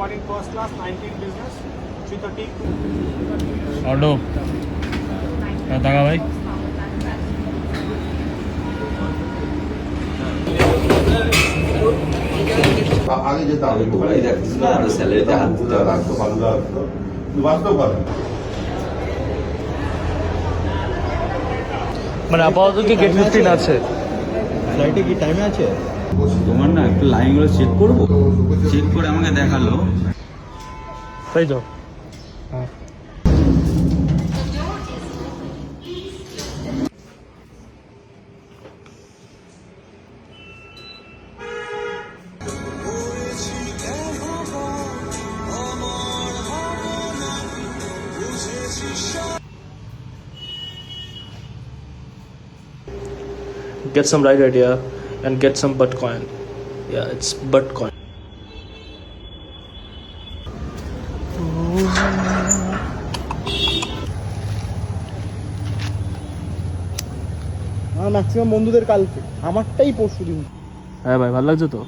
1 in first class, 19 business, 330. Auto টাকা ভাই আগে যেতে হবে ওরাই দেখতেছিল আমাদের স্যালারিতে হাত দিতে হবে। রাখতো ভালো লাগতো বাঁচতেও পারে মানে আপাতত কি গেট 15 আছে ফ্লাইটে কি টাইমে আছে? তোমার না একটু লাইনগুলো চেক করবো, চেক করে আমাকে দেখালো। তাই তো get some right idea and get some Bitcoin. Yeah, it's Bitcoin. আমার ম্যাক্সিমাম বন্ধুদের কালকে, আমারটাই পরশু দিন। হ্যাঁ ভাই ভালো লাগছে তো